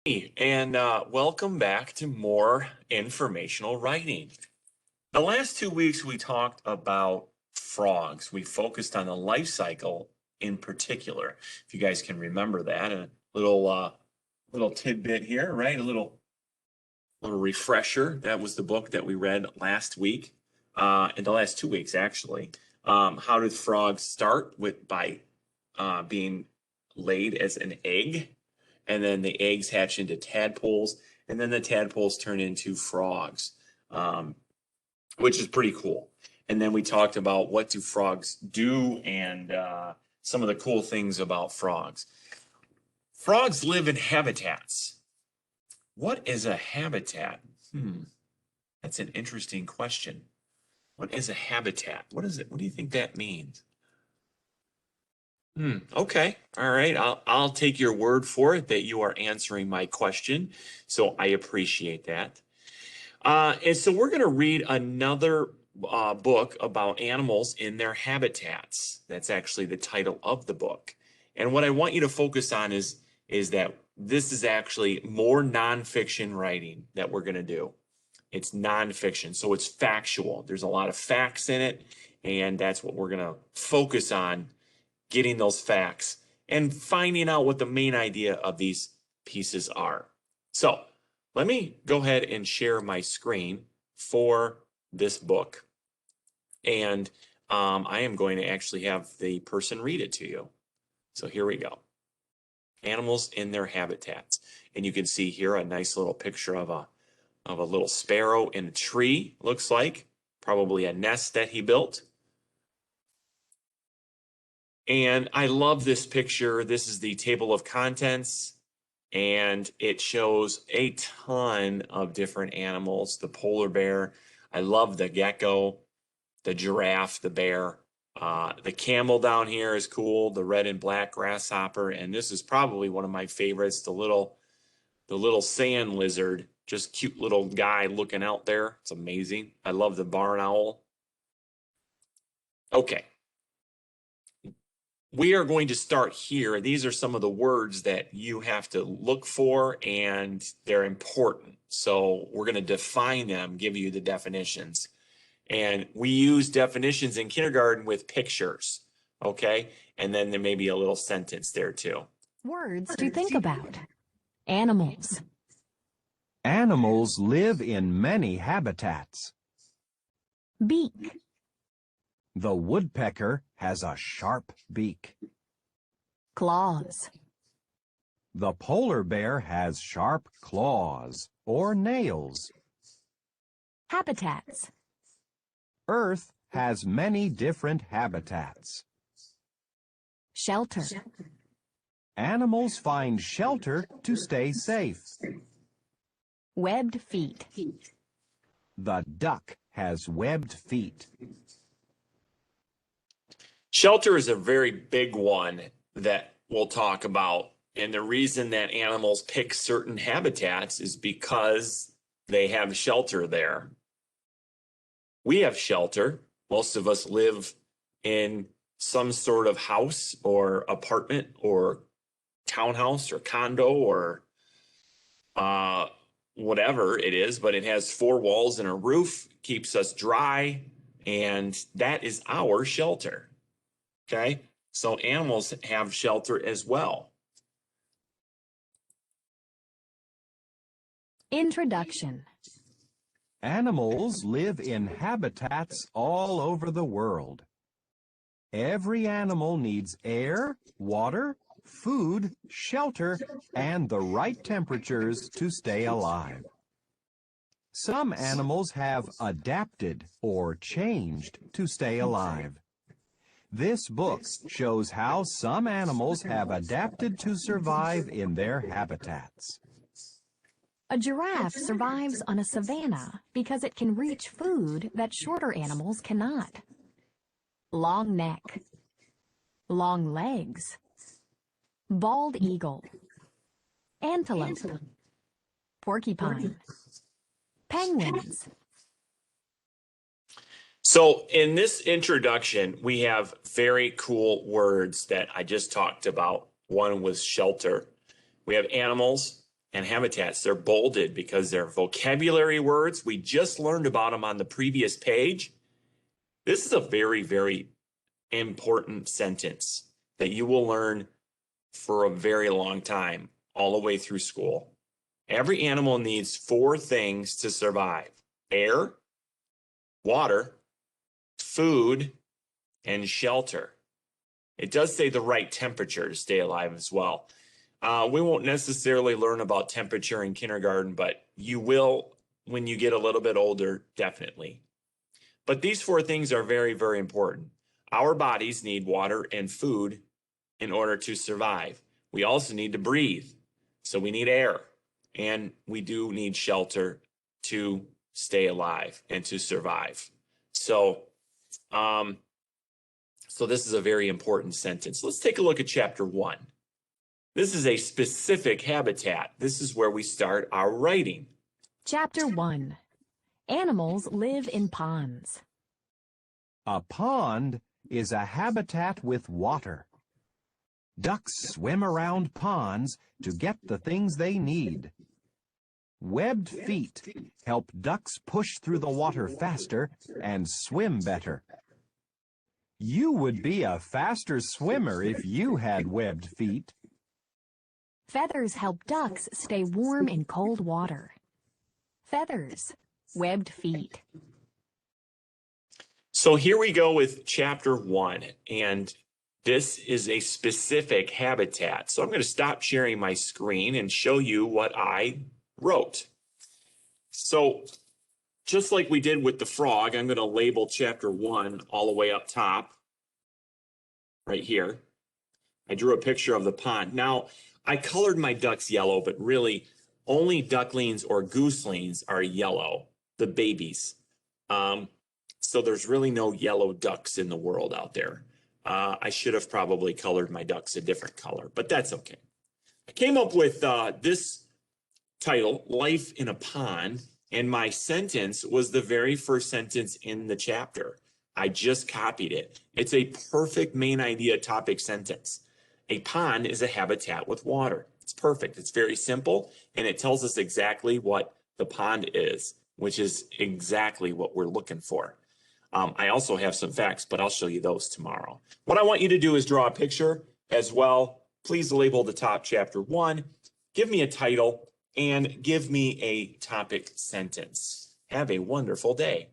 Hey, and welcome back to more informational writing. The last 2 weeks we talked about frogs. We focused on the life cycle in particular. If you guys can remember that, a little tidbit here, right? A little refresher. That was the book that we read last week, in the last 2 weeks actually. How did frogs start by being laid as an egg? And then the eggs hatch into tadpoles, and then the tadpoles turn into frogs, um, which is pretty cool. And then we talked about what do frogs do and some of the cool things about frogs. Frogs live in habitats. What is a habitat? That's an interesting question. What is a habitat? What is it? What do you think that means? Okay. All right. I'll take your word for it that you are answering my question. So I appreciate that. And so we're going to read another book about animals in their habitats. That's actually the title of the book. And what I want you to focus on is that this is actually more nonfiction writing that we're going to do. It's nonfiction, so it's factual. There's a lot of facts in it, and that's what we're going to focus on, getting those facts and finding out what the main idea of these pieces are. So let me go ahead and share my screen for this book. And I am going to actually have the person read it to you. So here we go. Animals in their habitats. And you can see here a nice little picture of a little sparrow in a tree, looks like. Probably a nest that he built. And I love this picture. This is the table of contents, and it shows a ton of different animals. The polar bear, I love the gecko, the giraffe, the bear. The camel down here is cool, the red and black grasshopper, and this is probably one of my favorites, the little sand lizard, just cute little guy looking out there. It's amazing. I love the barn owl. Okay. We are going to start here. These are some of the words that you have to look for, and they're important. So we're going to define them, give you the definitions. And we use definitions in kindergarten with pictures, okay? And then there may be a little sentence there too. Words to think about. Animals. Animals live in many habitats. Beak. The woodpecker has a sharp beak. Claws. The polar bear has sharp claws or nails. Habitats. Earth has many different habitats. Shelter. Animals find shelter to stay safe. Webbed feet. The duck has webbed feet. Shelter is a very big one that we'll talk about. And the reason that animals pick certain habitats is because they have shelter there. We have shelter. Most of us live in some sort of house or apartment or townhouse or condo or whatever it is, but it has four walls and a roof, keeps us dry, and that is our shelter. Okay, so animals have shelter as well. Introduction. Animals live in habitats all over the world. Every animal needs air, water, food, shelter, and the right temperatures to stay alive. Some animals have adapted or changed to stay alive. This book shows how some animals have adapted to survive in their habitats. A giraffe survives on a savanna because it can reach food that shorter animals cannot. Long neck. Long legs. Bald eagle. Antelope. Porcupine. Penguins. So in this introduction, we have very cool words that I just talked about. One was shelter. We have animals, and habitats. They're bolded because they're vocabulary words. We just learned about them on the previous page. This is a very, very important sentence that you will learn for a very long time, all the way through school. Every animal needs 4 things to survive: air, water, food, and shelter. It does say the right temperature to stay alive as well. We won't necessarily learn about temperature in kindergarten, but you will when you get a little bit older, definitely. But these 4 things are very, very important. Our bodies need water and food in order to survive. We also need to breathe, so we need air, and we do need shelter to stay alive and to survive. So this is a very important sentence. Let's take a look at chapter 1. This is a specific habitat. This is where we start our writing. Chapter 1. Animals live in ponds. A pond is a habitat with water. Ducks swim around ponds to get the things they need. Webbed feet help ducks push through the water faster and swim better. You would be a faster swimmer if you had webbed feet. Feathers help ducks stay warm in cold water. Feathers, webbed feet. So here we go with chapter 1, and this is a specific habitat. So I'm going to stop sharing my screen and show you what I wrote. So just like we did with the frog, I'm going to label chapter 1 all the way up top, right here. I drew a picture of the pond. Now, I colored my ducks yellow, but really only ducklings or gooselings are yellow, the babies. So there's really no yellow ducks in the world out there. I should have probably colored my ducks a different color, but that's okay. I came up with this title, Life in a Pond, and my sentence was the very first sentence in the chapter. I just copied it. It's a perfect main idea topic sentence. A pond is a habitat with water. It's perfect. It's very simple, and it tells us exactly what the pond is, which is exactly what we're looking for. I also have some facts, but I'll show you those tomorrow. What I want you to do is draw a picture as well. Please label the top chapter 1, give me a title, and give me a topic sentence. Have a wonderful day.